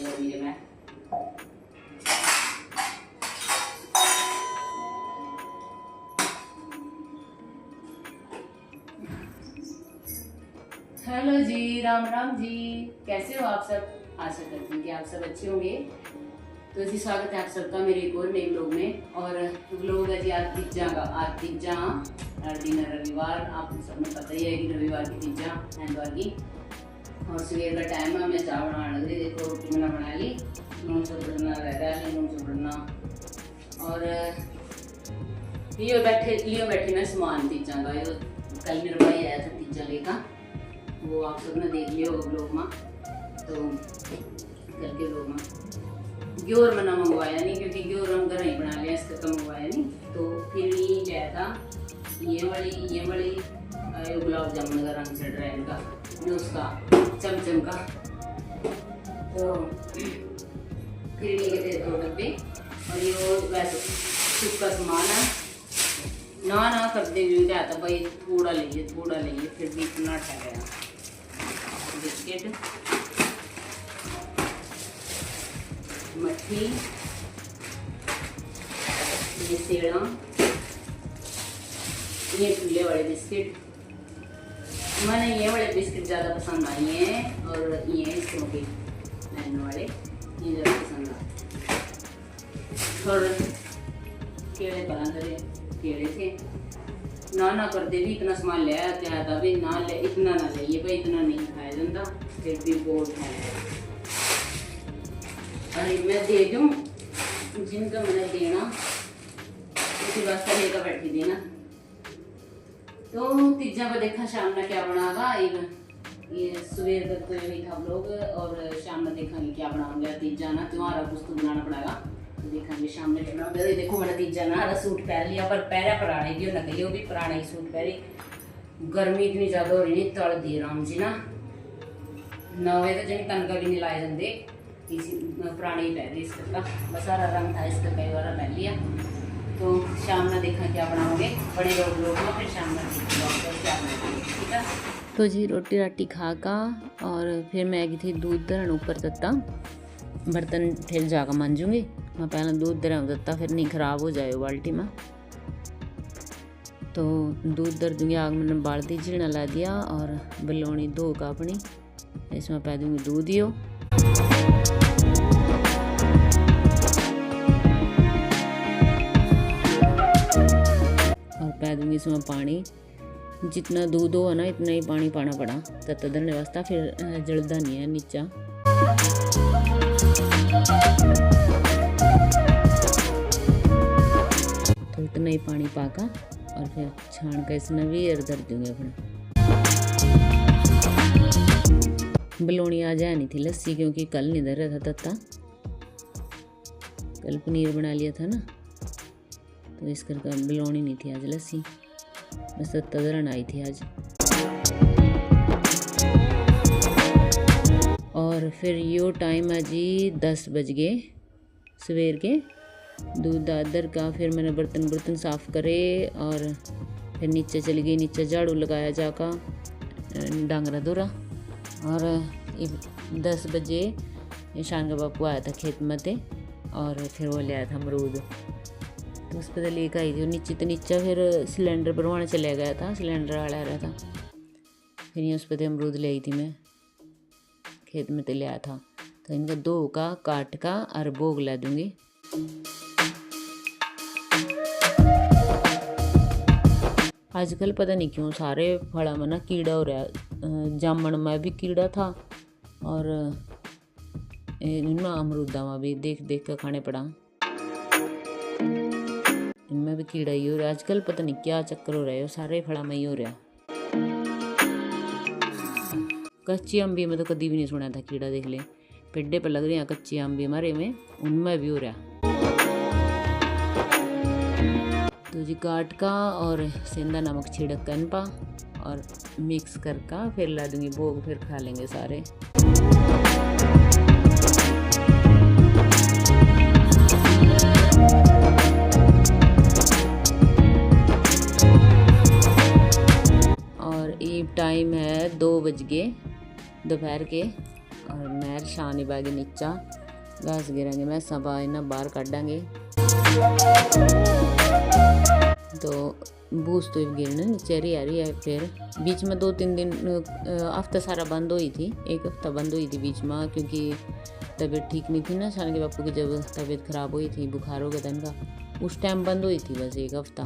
ये मैं हेलो जी, राम राम जी। कैसे हो आप सब? आशा करती हूँ कि आप सब अच्छे होंगे। तो जी स्वागत है आप सबका मेरे एक और नए व्लॉग में। और व्लॉग है जी आज तीजा दिन रविवार। आप सबने पता ही है कि रविवार की तीजा एतवार की। और सवेर का टाइम है, मैं चाय बनाने लग रही। देखो रोटी मैंने बना ली, नून चुपड़ना रह गया, नून चुपड़ना। और लियो बैठी मैं सामान तीजा का। कल मेरा भाई आया था तीजा लेकर, वो आप सबने देख लिया होगा ब्लॉग में। तो कल के ब्लॉग में ग्योर मैंने मंगवाया नहीं, क्योंकि ग्योर हम घर ही बना लिया, इसका तो मंगवाया नहीं। तो फिर ये लिया था ये वाली गुलाब जामुन का रंग चढ़ रहा है इनका, जो उसका चमचम का। तो फिर लेके थे 2 डब्बे। और ये वैसे सूखा सामान है, ना करते हुए क्या था भाई, थोड़ा लेइए। फिर भी इतना ठहरा बिस्किट, मट्ठी, ये सेड़ा, ये चूल्हे वाले बिस्किट। मैंने ये वाले बिस्किट ज़्यादा पसंद आई हैं, और ये स्मोकी मैन वाले ये ज़्यादा पसंद आए। और केले परांठे केले थे, ना करते भी इतना सामान ले आया था भी, ना ले इतना ना ले भाई, इतना नहीं खाया जाता, फिर भी बहुत है। अरे मैं दे दूँ जिनका मैंने देना, उसी वास्ते लेकर बैठी देना। तो तीजा को देखा शाम में क्या बनागा। ये सवेर तक तो यही था लोग, और शाम में देखेंगे क्या बनाऊंगा। तीजा ना तुम्हारा कुछ तो बनाना पड़ेगा, तो देखेंगे शाम में क्या बनाऊंगा। देखो मैंने तीजा ना हरा सूट पहन लिया, पर पहरा पुराने की नकली, वो भी पुराना ही सूट पहरी। गर्मी इतनी ज़्यादा हो रही है, तल दी राम जी ना 9 बजे तो जिन कनका भी नहीं लाए जाते, इसी पुराने ही पहन रही। इसका बस सारा रंग था, इसका कई बार पहन लिया। तो शाम में देखा क्या बनाओगे, बड़े लोग में फिर शाम में क्या बनाएंगे, ठीक है। तो जी रोटी राटी खा का, और फिर मैं गई थी दूध धरन ऊपर तत्ता। बर्तन फिर जाकर मांजूंगी, मैं पहले दूध धर देता, फिर नहीं खराब हो जाए बाल्टी में। तो दूध धर दूँगी, आग मैंने बाल्टी झीना ला दिया, और बलौनी धो का अपनी इसमें पै दूँगी दूध ही। और पै दूँगी इसमें पानी, जितना दूध हो ना इतना ही पानी पाना पड़ा तत्ता धरने वास्ता, फिर जलदा नहीं है नीचा। तो इतना ही पानी पाका, और फिर छान का इसमें भी धर दूँगी अपना। बलौनी आज है नहीं थी लस्सी, क्योंकि कल नहीं धर रहा था तत्ता, कल पनीर बना लिया था ना, तो इस करके बलौनी नहीं थी आज लस्सी, बस तत्ता धरन आई थी आज। और फिर यो टाइम है जी 10 बज गए सवेर के। दूध दादर का फिर मैंने बर्तन साफ़ करे, और फिर नीचे चली गई, नीचे झाड़ू लगाया जाका डांगरा धोरा। और 10 बजे ईशान का बापू आया था खेत में थे, और फिर वो ले आया था अमरूद, तो उस पर लेकर आई थी नीचे फिर सिलेंडर भरवाने चले गया था, सिलेंडर वाला आ रहा था। फिर ये उस पर अमरूद ले आई थी मैं, खेत में तो ले आया था। तो इनका 2 का काट का और भोग ला दूँगी। आजकल पता नहीं क्यों सारे फलों में ना कीड़ा हो रहा है। जामुन में भी कीड़ा था, और इनमें अमरूदा में भी देख कर खाने पड़ा, इनमें भी कीड़ा ही हो रहा है। आजकल पता नहीं क्या चक्कर हो रहा है, सारे फलों में ही हो रहा है। कच्ची अम्बी में तो कभी भी नहीं सुना था कीड़ा, देख ले पेड़े पर लग रही हैं कच्ची अम्बी हमारे में, उनमें भी हो रहा। तो जी काट का और सेंधा नमक छिड़क कर पा, और मिक्स करके फिर ला दूँगी भोग, फिर खा लेंगे सारे। और ये टाइम है 2 बज गए दोपहर के, और मैं शानी बागी नीचा घास गिरेंगे मैं सबा इन्हें बाहर काटांगे तो बूस तो गिरने नीचे रही आ रही है। फिर बीच में 2-3 दिन हफ्ता सारा बंद हुई थी, 1 हफ्ता बंद हुई थी बीच में, क्योंकि तबीयत ठीक नहीं थी ना शान के बापू की। जब तबीयत ख़राब हुई थी, बुखार हो गया था इनका, उस टाइम बंद हुई थी बस 1 हफ्ता।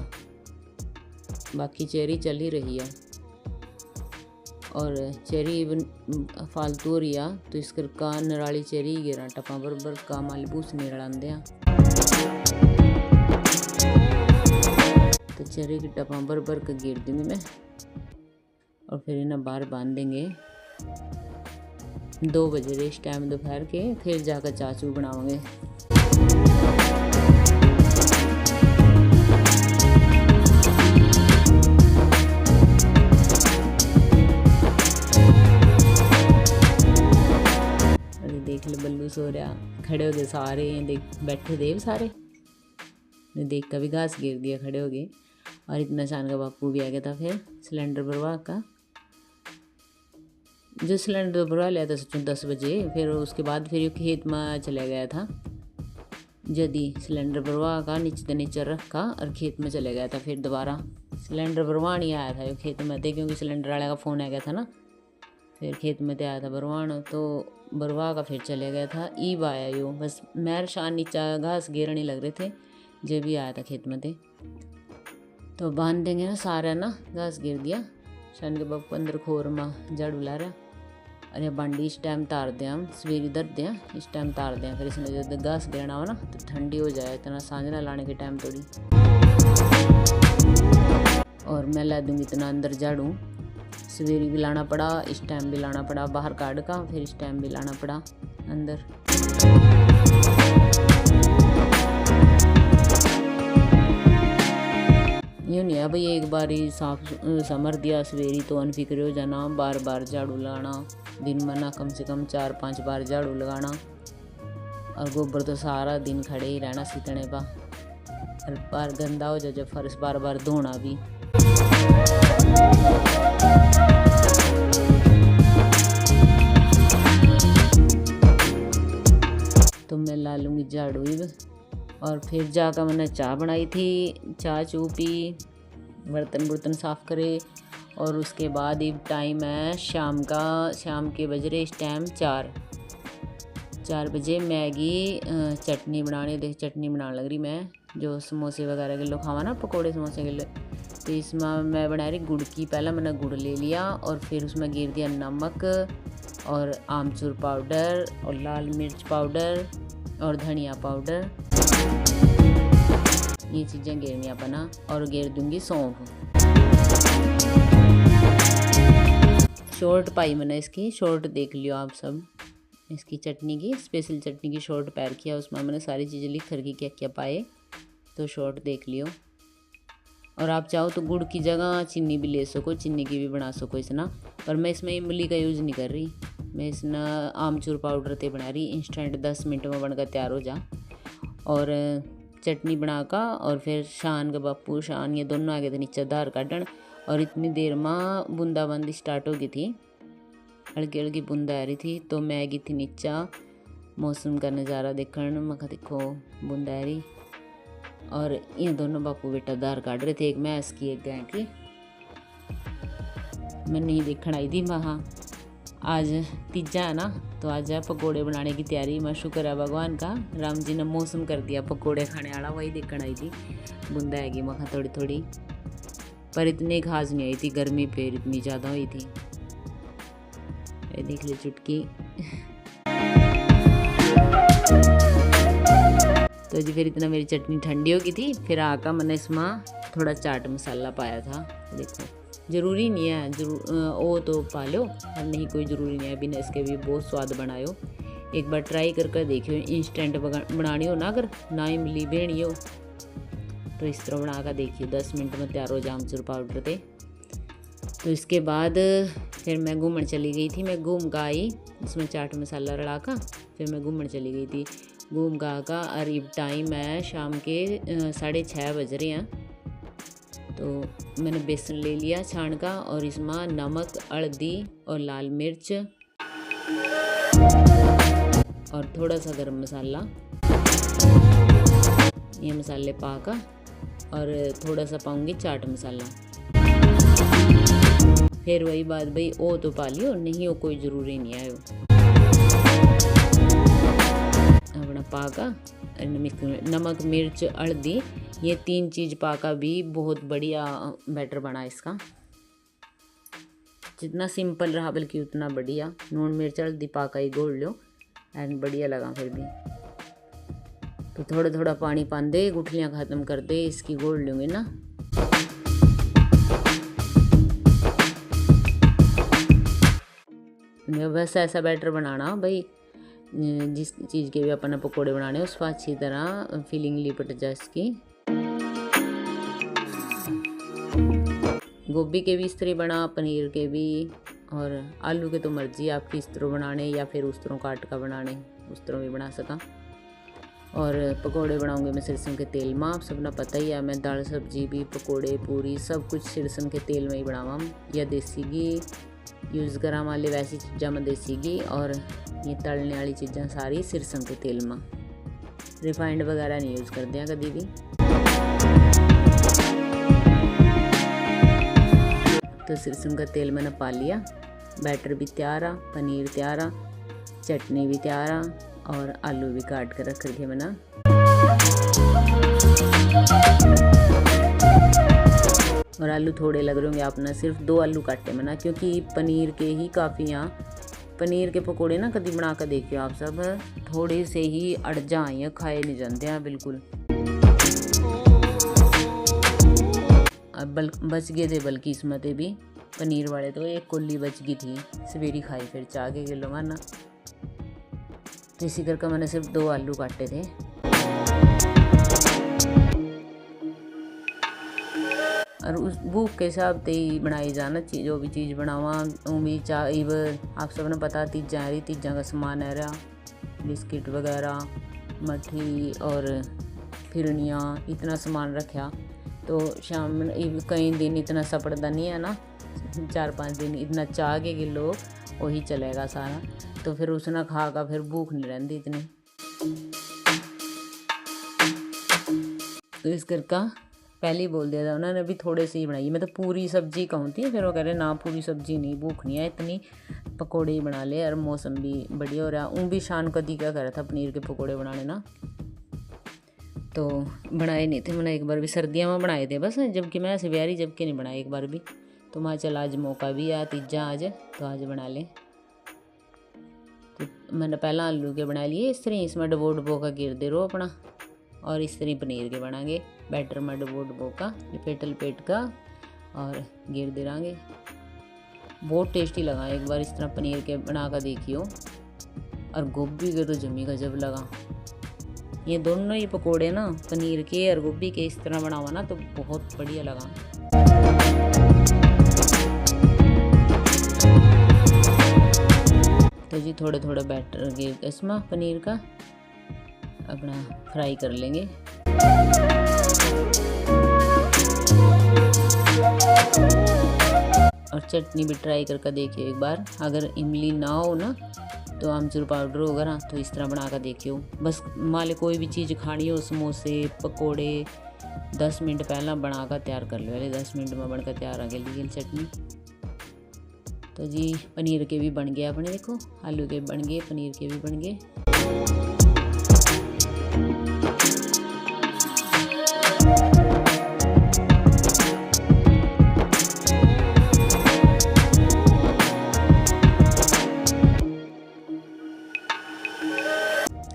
बाकी चेरी चल ही रही है और चेरी फालतू हो रही है तो इस करका नराली चेरी गिरा टपा बरबर का मालबूस निरांदे तो चेरी की टपा बरबर का गिर दूंगी मैं और फिर इन्हें बाहर बांध देंगे 2 बजे इस टाइम दोपहर के। फिर जाकर चाचू बनाओगे। देख ले बल्लू सो रहा, खड़े हो गए सारे, देख बैठे देव सारे, देख कभी घास गिर दिया खड़े हो गए। और इतना शान का बापू भी आ गया था। फिर सिलेंडर भरवा का, जो सिलेंडर भरवा लिया था सोचो 10 बजे। फिर उसके बाद फिर खेत में चला गया था, जदी सिलेंडर भरवा का नीचे नीचे रखा और खेत में चले गया था। फिर दोबारा सिलेंडर भरवा नहीं आया था खेत में थे, क्योंकि सिलेंडर वाले का फ़ोन आ गया था ना। फिर खेत में आया था बरवान, तो बरवा का फिर चले गया था। ईब आया यो, बस मैर शान नीचा घास गिरने लग रहे थे जब भी आया था खेत में थे। तो बांध देंगे ना सारा ना, घास गिर दिया। शान के बापू अंदर खोर में झाड़ू ला रहा। अरे बांडी इस टाइम तार दें, हम सवेरे दर दें इस टाइम तार दें। फिर इसमें जब घास गिरना हो ना तो ठंडी हो जाए, इतना सांझना लाने के टाइम थोड़ी। और मैं ला दूँगी इतना अंदर झाड़ू, सवेरे भी लाना पड़ा, इस टाइम भी लाना पड़ा, बाहर काट का फिर इस टाइम भी लाना पड़ा अंदर। यूँ नहीं है भाई एक बार ही साफ समर दिया सवेरे तो अनफिक्र हो जाना, बार बार झाड़ू लगाना, दिन में ना कम से कम 4-5 बार झाड़ू लगाना। और गोबर तो सारा दिन खड़े ही रहना सीतने पा, हर बार गंदा हो जाए जब फर्श बार बार धोना भी। तो मैं ला लूँगी झाड़ू। और फिर जाकर मैंने चाय बनाई थी, चाय चू पी, बर्तन बुर्तन साफ़ करे। और उसके बाद अब टाइम है शाम का, शाम के बज रहे इस टाइम 4 बजे। मैगी चटनी बनाने, देख चटनी बनाने लग रही मैं, जो समोसे वगैरह के लोग खावा ना, पकोड़े समोसे के लिए। तो इसमें मैं बना रही गुड़ की। पहले मैंने गुड़ ले लिया और फिर उसमें गिर दिया नमक और आमचूर पाउडर और लाल मिर्च पाउडर और धनिया पाउडर, ये चीज़ें गिरनी अपना। और गिर दूंगी सौंफ। शॉर्ट पाई मैंने इसकी, शॉर्ट देख लियो आप सब। इसकी चटनी की, स्पेशल चटनी की शॉर्ट पैर किया, उसमें मैंने सारी चीज़ें लिख कर की क्या क्या पाए, तो शॉर्ट देख लियो। और आप चाहो तो गुड़ की जगह चीनी भी ले सको, चीनी की भी बना सको इसना, पर मैं इसमें इमली का यूज़ नहीं कर रही। मैं इसना आमचूर पाउडर ते बना रही, इंस्टेंट 10 मिनट में बनकर तैयार हो जा। और चटनी बनाकर और फिर शान का बापू शान ये दोनों आ गए थे नीचे धार काटन। और इतनी देर में बूंदाबांदी स्टार्ट हो गई थी, हल्की हल्की बूंदा आ रही थी। तो मैं गई थी नीचा मौसम का नज़ारा देखने, मैं कहा देखो बूंदा आ रही। और ये दोनों बापू बेटा धार काट रहे थे, एक भैंस की एक गाय की। मैं नहीं देखने आई थी, वहाँ आज तीजा है ना, तो आज पकोड़े बनाने की तैयारी। मैं शुक्र है भगवान का, राम जी ने मौसम कर दिया पकोड़े खाने वाला, वही देखने आई थी। बूंदा आएगी मखा थोड़ी थोड़ी, पर इतनी खास नहीं आई थी, गर्मी फिर इतनी ज़्यादा हुई थी। ये देख ले चुटकी। तो जी फिर इतना मेरी चटनी ठंडी हो गई थी। फिर आकर मैंने इसमें थोड़ा चाट मसाला पाया था, देखो ज़रूरी नहीं है वो तो पा लो, और नहीं कोई ज़रूरी नहीं है, बिना इसके भी बहुत स्वाद बनायो। एक बार ट्राई करके देखियो, इंस्टेंट बनानी हो ना, अगर ना इमली भेनी हो तो इस तरह बना कर देखिए, 10 मिनट में तैयार हो जाए आमचूर पाउडर थे। तो इसके बाद फिर मैं घूमने चली गई थी। मैं घूम का आई, इसमें चाट मसाला रला का फिर मैं घूमने चली गई थी। घूम का और अब टाइम है शाम के 6:30 बज रहे हैं। तो मैंने बेसन ले लिया छान का, और इसमें नमक, हल्दी और लाल मिर्च और थोड़ा सा गरम मसाला, ये मसाले पाका, और थोड़ा सा पाऊंगी चाट मसाला। फिर वही बात भाई, ओ तो पा लियो, नहीं हो कोई ज़रूरी नहीं आयो। अपना पाका नमक मिर्च हल्दी, ये 3 चीज़ पाका भी बहुत बढ़िया बैटर बना इसका। जितना सिंपल रहा बल्कि उतना बढ़िया। नून मिर्च हल्दी पाका ही घोल लो एंड बढ़िया लगा। फिर भी तो थोड़ा थोड़ा पानी पांदे, गुठलियाँ ख़त्म कर दे, इसकी घोल लूँगी ना। बस ऐसा बैटर बनाना भाई, जिस चीज़ के भी अपन पकोड़े बनाने उसको अच्छी तरह फीलिंग लिपट जाए इसकी। गोभी के भी इस तरह बना, पनीर के भी, और आलू के तो मर्जी आपकी इस तरह बनाने या फिर उस तरह काट का बनाने, उस तरह भी बना सका। और पकोड़े बनाऊंगे मैं सरसों के तेल में, आप सबने पता ही है। मैं दाल सब्जी भी, पकोड़े पूरी सब कुछ सरसों के तेल में ही बनावा, या देसी घी यूज़ करा वाले वैसी चीज़ा में देसी घी, और ये तलने वाली चीज़ां सारी सरसों के तेल में, रिफाइंड वगैरह नहीं यूज़ करते हैं कभी भी। तो सरसों का तेल मैंने पा लिया, बैटर भी तैयार आ, पनीर तैयार आ, चटनी भी तैयार आ, और आलू भी काट कर रख रखे मैंने। और आलू थोड़े लग रहे होंगे आपने, सिर्फ 2 आलू काटे मैंने, क्योंकि पनीर के ही काफ़ी यहाँ पनीर के पकोड़े ना कभी बना कर देखियो आप सब, थोड़े से ही अड़ जाए, खाए नहीं जाते हैं बिल्कुल। अब बच गए थे बल्कि इसमें भी पनीर वाले, तो एक कोली बच गई थी, सवेरी खाई फिर चाह के किलो माना। तो इसी करके मैंने सिर्फ 2 आलू काटे थे। और उस भूख के हिसाब से ही बनाई जाना चीज़, जो भी चीज़ बनावा उम्मीद चाह। आप सबने पता तीजा है, तीजा का सामान है रहा, बिस्किट वगैरह, मठी और फिरनियाँ, इतना सामान रखा। तो शाम में कई दिन इतना सपड़ता नहीं है ना, 4-5 दिन इतना चाह के किलो वही चलेगा सारा। तो फिर उसने खा का फिर भूख नहीं रहती इतनी। तो इस करके पहले ही बोल दिया था उन्होंने, भी थोड़े से ही बनाई। मैं तो पूरी सब्जी कहूँ थी, फिर वो कह रहे ना पूरी सब्जी नहीं, भूख नहीं है इतनी, पकोड़े ही बना ले। और मौसम भी बढ़िया हो रहा, भी शान कदी क्या करा था पनीर के पकोड़े बनाने ना, तो बनाए नहीं थे मैंने एक बार भी, सर्दियों में बनाए थे बस, जबकि मैं ऐसे ब्यारी जबकि नहीं बनाए एक बार भी। तो मैं चल आज मौका भी आ तीजा आज, तो आज बना ले। तो मैंने पहला आलू के बना लिए इस तरह, इसमें डबो का गिर दे रो अपना, और इस तरह पनीर के बनाएंगे। बैटर में डबो का लपेट का और गिर दे रहेंगे। बहुत टेस्टी लगा, एक बार इस तरह पनीर के बना कर देखियो। और गोभी के तो जमी गजब लगा। ये दोनों ही पकोड़े ना, पनीर के और गोभी के इस तरह बनावा ना, तो बहुत बढ़िया लगा। तो जी थोड़े थोड़े बैटर के इसमें पनीर का अपना फ्राई कर लेंगे। और चटनी भी ट्राई करके देखिए एक बार, अगर इमली ना हो ना तो आमचूर पाउडर होगा ना, तो इस तरह बना कर देखियो। बस माले कोई भी चीज़ खानी हो, समोसे पकोड़े 10 मिनट पहला बना कर तैयार कर लो, 10 मिनट में बनकर तैयार आ गई चटनी। तो जी पनीर के भी बन गए अपने, देखो आलू के बन गए, पनीर के भी बन गए।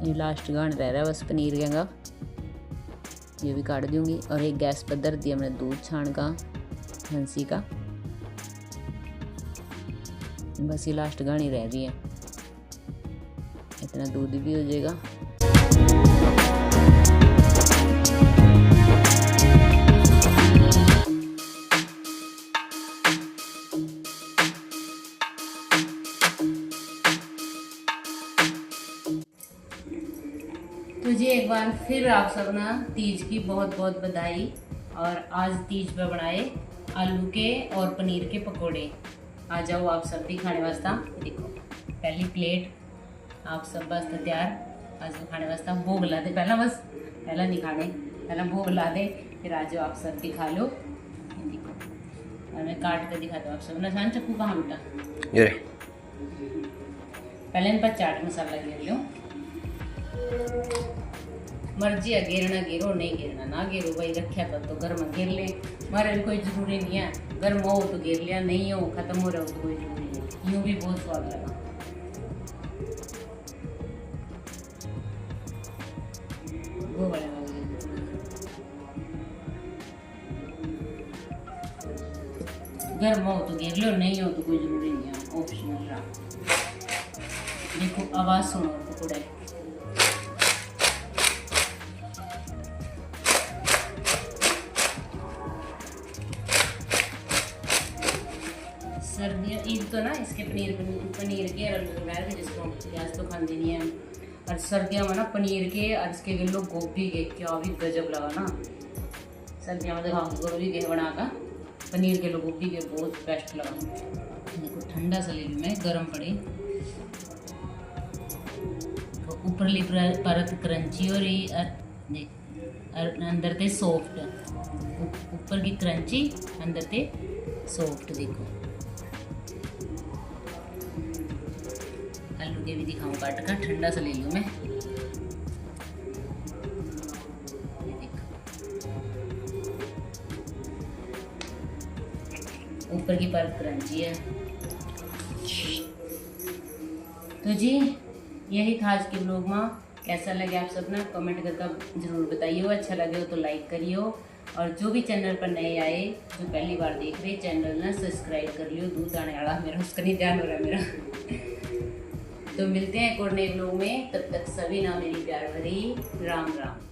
ये लास्ट गान रह रहा है बस पनीर का, ये भी काट दूंगी। और एक गैस पर धर दिया मैंने दूध छान का, हंसी का, बस ये लास्ट गानी रह रही है, इतना दूध भी हो जाएगा। तो जी एक बार फिर आप सब ना तीज की बहुत बहुत बधाई। और आज तीज पे बनाए आलू के और पनीर के पकोड़े। आ जाओ आप सब भी खाने वास्ते। देखो पहली प्लेट आप सब बस तैयार आज तो खाने वास्ते भोग ला दे। पहला नहीं खाने, पहला भोग ला दे, फिर आज आप सब भी खा लो। देखो और मैं काट कर दिखाता हूँ आप सब। नशान चक्कू कहाँ बेटा? ये पहले इन पर चाट मसाला घेर लो। मर्जी है घेरना घेरो, नहीं घेरना ना घेरो भाई। रखा तो घर में घेर ले, हमारे भी कोई जरूरी नहीं है। गर्म हो तो घेर लिया, नहीं हो खत्म हो रहा हो तो कोई जरूरी नहीं। यूँ भी बहुत स्वाद लगा। वो बड़ा गर्म हो तो घेर लो, नहीं हो तो कोई जरूरी नहीं है, ऑप्शनल रहा। देखो आवाज सुनो पकौड़े। सर्दियाँ ईद तो ना इसके पनीर के और जिसको प्याज तो खाते नहीं है। और सर्दियों में ना पनीर के और इसके किलो गोभी के क्या भी गजब लगा ना। सर्दियों में देखो गोभी के बना का पनीर के लोग गोभी के बहुत बेस्ट लगा। देखो ठंडा सा ले लूँ मैं, गर्म पड़े तो ऊपरली परत क्रंची हो रही और अंदर ते सॉफ्ट, ऊपर की क्रंची अंदर ते सॉफ्ट। देखो आलू के भी दिखाऊं काट कर, ठंडा सा ले लूँ मैं। ऊपर की परत क्रंची है। तो जी यही था आज के ब्लॉग में। कैसा लगे आप सब ना कमेंट करके जरूर बताइए। अच्छा लगे हो तो लाइक करियो, और जो भी चैनल पर नए आए, जो पहली बार देख रहे चैनल ना सब्सक्राइब कर लियो। दूध आने वाला मेरा, उसका नहीं ध्यान हो रहा मेरा। तो मिलते हैं एक और नए ब्लॉग में, तब तक सभी ना मेरी प्यार भरी राम राम।